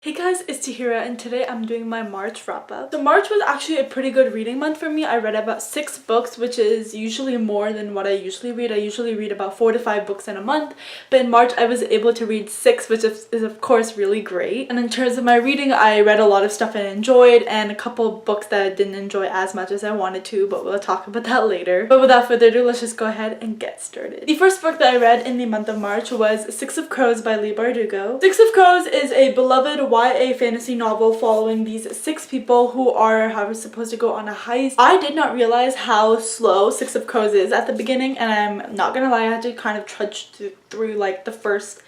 Hey guys, it's Tahira and today I'm doing my March wrap up. So March was actually a pretty good reading month for me. I read about 6 books, which is usually more than what I usually read. I usually read about 4 to 5 books in a month, but in March I was able to read 6, which is of course really great. And in terms of my reading, I read a lot of stuff I enjoyed and a couple books that I didn't enjoy as much as I wanted to, but we'll talk about that later. But without further ado, let's just go ahead and get started. The first book that I read in the month of March was Six of Crows by Leigh Bardugo. Six of Crows is a beloved YA fantasy novel following these 6 people who are supposed to go on a heist. I did not realize how slow Six of Crows is at the beginning, and I'm not gonna lie, I had to kind of trudge through like the first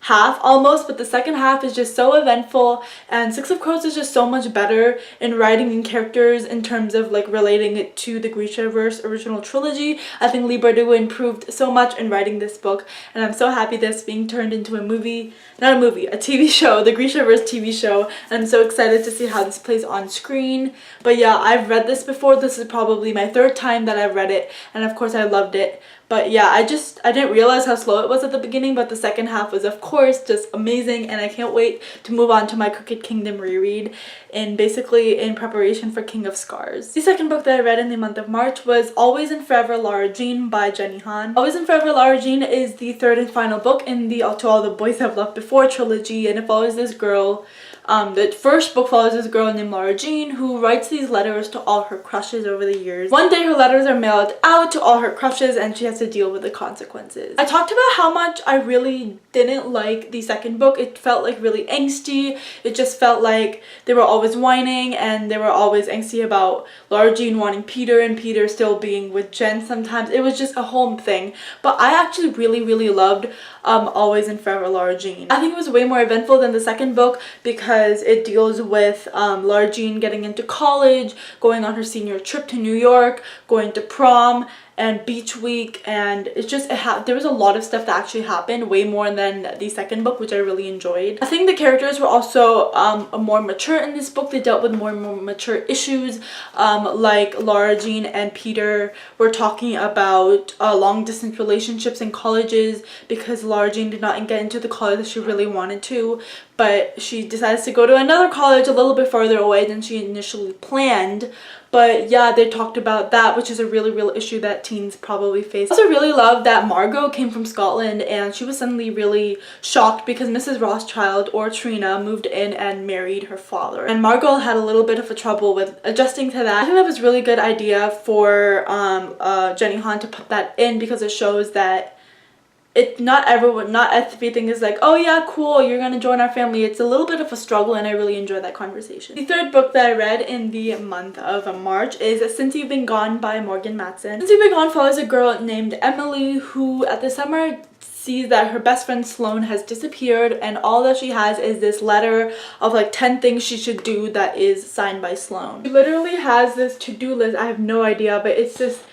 half almost, but the second half is just so eventful, and Six of Crows is just so much better in writing and characters in terms of like relating it to the Grishaverse original trilogy. I think Leigh Bardugo improved so much in writing this book, and I'm so happy that's being turned into a TV show, the Grishaverse TV show, and I'm so excited to see how this plays on screen. But yeah, I've read this before. This is probably my 3rd time that I've read it, and of course I loved it. But yeah, I didn't realize how slow it was at the beginning, but the second half was of course just amazing, and I can't wait to move on to my Crooked Kingdom reread basically in preparation for King of Scars. The second book that I read in the month of March was Always and Forever Lara Jean by Jenny Han. Always and Forever Lara Jean is the 3rd and final book in the To All the Boys I've Loved Before trilogy, and it follows this girl. The first book follows this girl named Lara Jean who writes these letters to all her crushes over the years. One day her letters are mailed out to all her crushes and she has to deal with the consequences. I talked about how much I really didn't like the second book. It felt like really angsty. It just felt like they were always whining and they were always angsty about Lara Jean wanting Peter and Peter still being with Jen sometimes. It was just a whole thing. But I actually really loved Always and Forever Lara Jean. I think it was way more eventful than the second book because it deals with Lara Jean getting into college, going on her senior trip to New York, going to prom and beach week, and it's just there was a lot of stuff that actually happened, way more than the second book, which I really enjoyed. I think the characters were also more mature in this book. They dealt with more mature issues, like Lara Jean and Peter were talking about long distance relationships in colleges because Lara Jean did not get into the college that she really wanted to, but she decides to go to another college a little bit farther away than she initially planned. But yeah, they talked about that, which is a real issue that teens probably face. I also really love that Margot came from Scotland and she was suddenly really shocked because Mrs. Rothschild, or Trina, moved in and married her father. And Margot had a little bit of a trouble with adjusting to that. I think that was a really good idea for Jenny Han to put that in because it shows that not everything is like, oh yeah, cool, you're gonna join our family. It's a little bit of a struggle, and I really enjoyed that conversation. The 3rd book that I read in the month of March is Since You've Been Gone by Morgan Matson. Since You've Been Gone follows a girl named Emily who at the summer sees that her best friend Sloane has disappeared, and all that she has is this letter of like 10 things she should do that is signed by Sloane. She literally has this to-do list. I have no idea, but it's this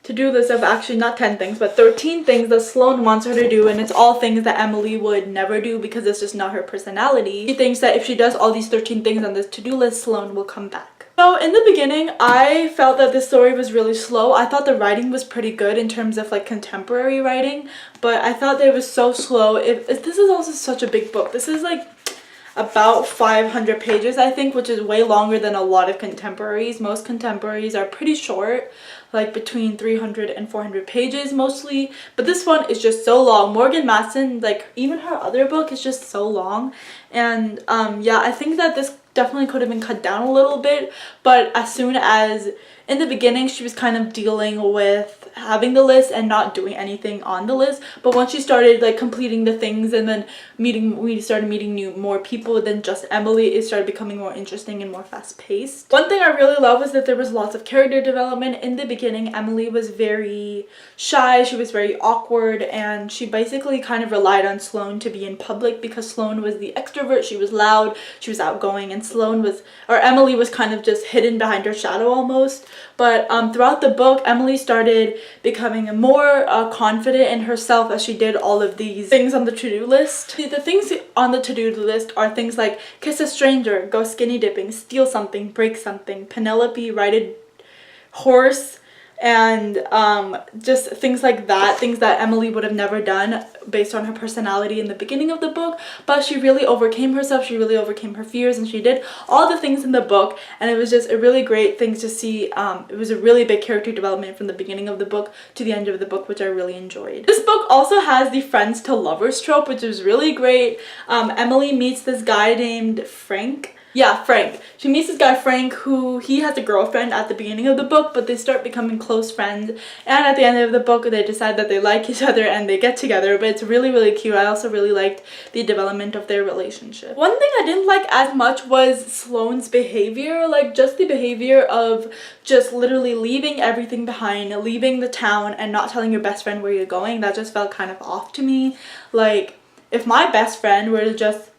to-do list of actually not 10 things but 13 things that Sloane wants her to do, and it's all things that Emily would never do because it's just not her personality. She thinks that if she does all these 13 things on this to-do list, Sloane will come back. So in the beginning, I felt that this story was really slow. I thought the writing was pretty good in terms of like contemporary writing, but I thought that it was so slow. This is also such a big book. This is like about 500 pages, I think, which is way longer than a lot of contemporaries. Most contemporaries are pretty short, like between 300 and 400 pages mostly, but this one is just so long. Morgan Matson, like even her other book is just so long, and yeah, I think that this definitely could have been cut down a little bit, but as soon as in the beginning she was kind of dealing with having the list and not doing anything on the list, but once she started like completing the things and then we started meeting more people than just Emily, it started becoming more interesting and more fast-paced. One thing I really love was that there was lots of character development. In the beginning, Emily was very shy, she was very awkward, and she basically kind of relied on Sloane to be in public because Sloane was the extrovert. She was loud, she was outgoing, and Emily was kind of just hidden behind her shadow almost. But throughout the book, Emily started becoming more confident in herself as she did all of these things on the to-do list. The things on the to-do list are things like kiss a stranger, go skinny dipping, steal something, break something, Penelope ride a horse, and just things like that, things that Emily would have never done based on her personality in the beginning of the book. But she really overcame herself, she really overcame her fears, and she did all the things in the book, and it was just a really great thing to see. It was a really big character development from the beginning of the book to the end of the book, which I really enjoyed. This book also has the friends to lovers trope, which is really great. Emily meets this guy named Frank. Yeah, Frank. She meets this guy Frank, who he has a girlfriend at the beginning of the book, but they start becoming close friends, and at the end of the book they decide that they like each other and they get together. But it's really, really cute. I also really liked the development of their relationship. One thing I didn't like as much was Sloane's behavior, like just the behavior of just literally leaving everything behind, leaving the town and not telling your best friend where you're going. That just felt kind of off to me. Like, if my best friend were to just,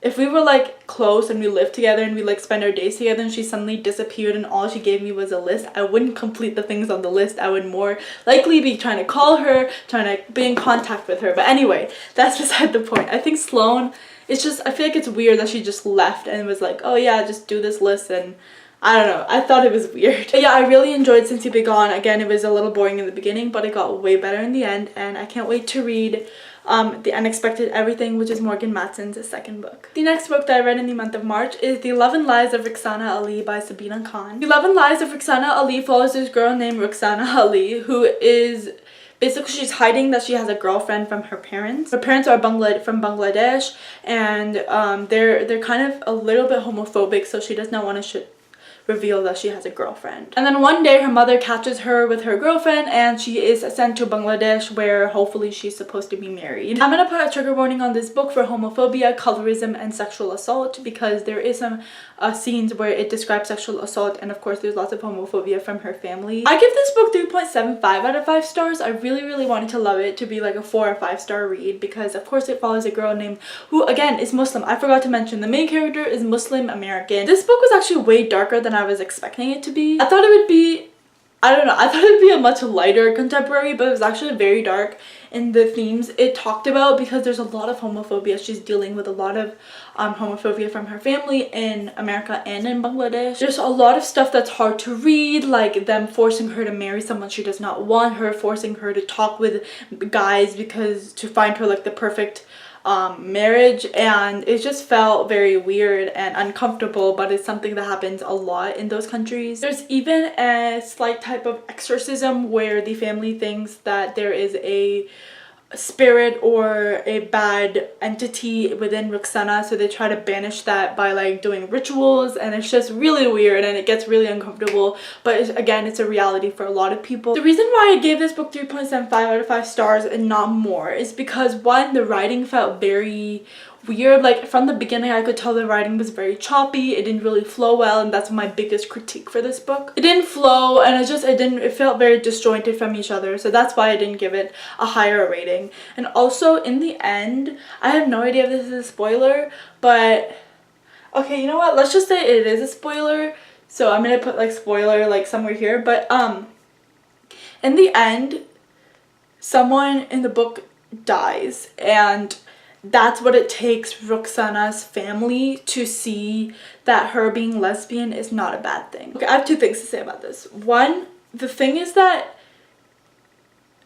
if we were like close and we lived together and we like spend our days together and she suddenly disappeared and all she gave me was a list, I wouldn't complete the things on the list. I would more likely be trying to call her, trying to be in contact with her. But anyway, that's beside the point. I think Sloane, it's just, I feel like it's weird that she just left and was like, oh yeah, just do this list, and I don't know, I thought it was weird. But yeah, I really enjoyed Since You've Been Gone. Again, it was a little boring in the beginning, but it got way better in the end, and I can't wait to read The Unexpected Everything, which is Morgan Matsen's second book. The next book that I read in the month of March is The Love and Lies of Rukhsana Ali by Sabina Khan. The Love and Lies of Rukhsana Ali follows this girl named Rukhsana Ali, who is basically, she's hiding that she has a girlfriend from her parents. Her parents are from Bangladesh, and they're kind of a little bit homophobic, so she does not want to reveal that she has a girlfriend. And then one day her mother catches her with her girlfriend and she is sent to Bangladesh, where hopefully she's supposed to be married. I'm gonna put a trigger warning on this book for homophobia, colorism, and sexual assault, because there is some scenes where it describes sexual assault, and of course there's lots of homophobia from her family. I give this book 3.75 out of 5 stars. I really wanted to love it to be like a 4 or 5 star read, because of course it follows a girl named, who again is Muslim. I forgot to mention the main character is Muslim American. This book was actually way darker than I was expecting it to be. I thought it would be, I don't know, I thought it would be a much lighter contemporary, but it was actually very dark in the themes it talked about, because there's a lot of homophobia. She's dealing with a lot of homophobia from her family in America and in Bangladesh. There's a lot of stuff that's hard to read, like them forcing her to marry someone she does not want, her forcing her to talk with guys because to find her like the perfect marriage, and it just felt very weird and uncomfortable, but it's something that happens a lot in those countries. There's even a slight type of exorcism where the family thinks that there is a spirit or a bad entity within Rukhsana, so they try to banish that by like doing rituals, and it's just really weird and it gets really uncomfortable. But again, it's a reality for a lot of people. The reason why I gave this book 3.75 out of 5 stars and not more is because, one, the writing felt very weird. Like from the beginning I could tell the writing was very choppy, it didn't really flow well, and that's my biggest critique for this book. It didn't flow, and it felt very disjointed from each other, so that's why I didn't give it a higher rating. And also in the end, I have no idea if this is a spoiler, but okay, you know what, let's just say it is a spoiler, so I'm gonna put like spoiler like somewhere here. But in the end, someone in the book dies, and that's what it takes Rukhsana's family to see that her being lesbian is not a bad thing. Okay, I have 2 things to say about this. One, the thing is that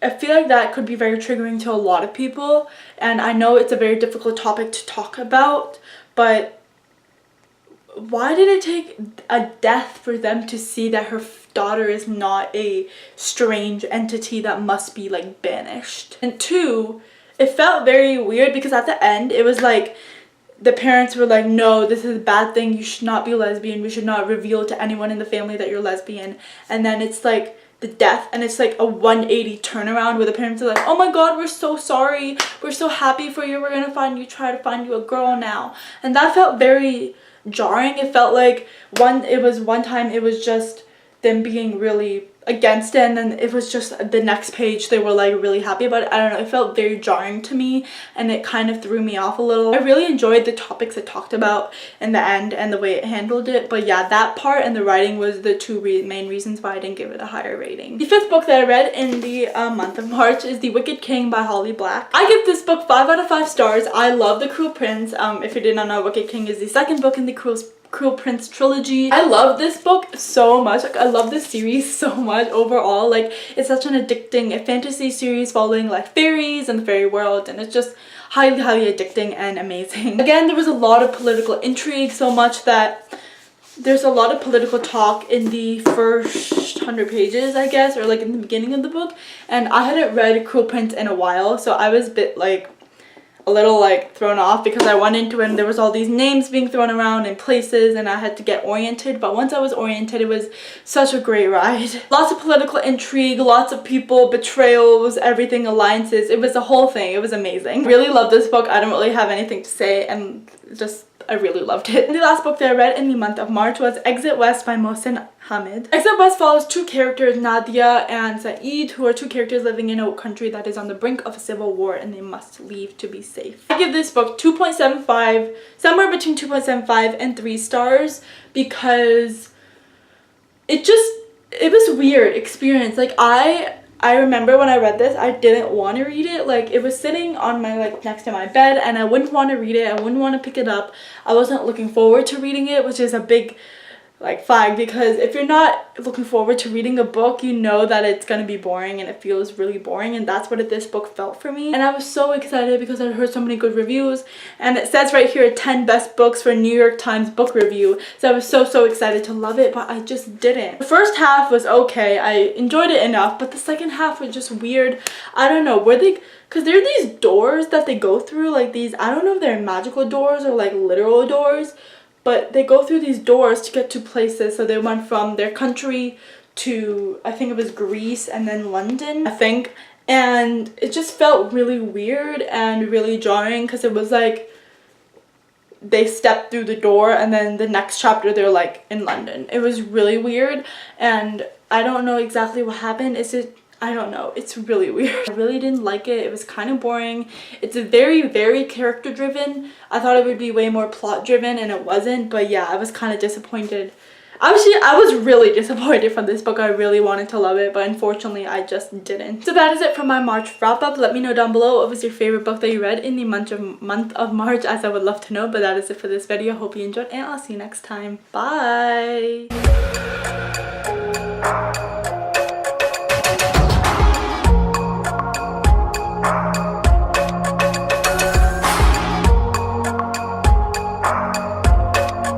I feel like that could be very triggering to a lot of people, and I know it's a very difficult topic to talk about, but why did it take a death for them to see that her daughter is not a strange entity that must be like banished? And 2, it felt very weird because at the end it was like the parents were like, no, this is a bad thing, you should not be lesbian, we should not reveal to anyone in the family that you're lesbian. And then it's like the death, and it's like a 180 turnaround where the parents are like, oh my god, we're so sorry, we're so happy for you, we're gonna try to find you a girl now. And that felt very jarring. It felt like one time it was just them being really against it, and then it was just the next page they were like really happy about it. I don't know, it felt very jarring to me, and it kind of threw me off a little. I really enjoyed the topics it talked about in the end and the way it handled it, but yeah, that part and the writing was the 2 main reasons why I didn't give it a higher rating. The 5th book that I read in the month of March is The Wicked King by Holly Black. I give this book 5 out of 5 stars. I love The Cruel Prince. If you did not know, Wicked King is the 2nd book in the Cruel Cruel Prince trilogy. I love this book so much. Like, I love this series so much overall. Like, it's such an addicting fantasy series following like fairies and the fairy world, and it's just highly addicting and amazing. Again, there was a lot of political intrigue, so much that there's a lot of political talk in the first 100 pages, I guess, or like in the beginning of the book, and I hadn't read Cruel Prince in a while, so I was a bit like a little like thrown off because I went into it and there was all these names being thrown around in places and I had to get oriented. But once I was oriented, it was such a great ride. Lots of political intrigue, lots of people, betrayals, everything, alliances. It was the whole thing. It was amazing. Really love this book. I don't really have anything to say, and just I really loved it. The last book that I read in the month of March was Exit West by Mohsin Hamid. Exit West follows two characters, Nadia and Saeed, who are two characters living in a country that is on the brink of a civil war and they must leave to be safe. I give this book 2.75, somewhere between 2.75 and 3 stars, because it was a weird experience. Like, I remember when I read this, I didn't want to read it. Like, it was sitting on my, like, next to my bed and I wouldn't want to read it. I wouldn't want to pick it up. I wasn't looking forward to reading it, which is a big, like, flag, because if you're not looking forward to reading a book, you know that it's going to be boring and it feels really boring, and that's what this book felt for me. And I was so excited because I heard so many good reviews, and it says right here 10 best books for New York Times book review, so I was so excited to love it, but I just didn't. The first half was okay, I enjoyed it enough, but the second half was just weird. I don't know, because there are these doors that they go through, like these, I don't know if they're magical doors or like literal doors, but they go through these doors to get to places. So they went from their country to, I think it was Greece, and then London, I think. And it just felt really weird and really jarring, because it was like they stepped through the door and then the next chapter they're like in London. It was really weird, and I don't know exactly what happened. I don't know, it's really weird. I really didn't like it. It was kind of boring. It's very character driven. I thought it would be way more plot driven, and it wasn't. But yeah, I was kind of disappointed. Actually, I was really disappointed from this book. I really wanted to love it, but unfortunately I just didn't. So that is it for my March wrap up. Let me know down below what was your favorite book that you read in the month of March, as I would love to know. But that is it for this video. Hope you enjoyed, and I'll see you next time. Bye.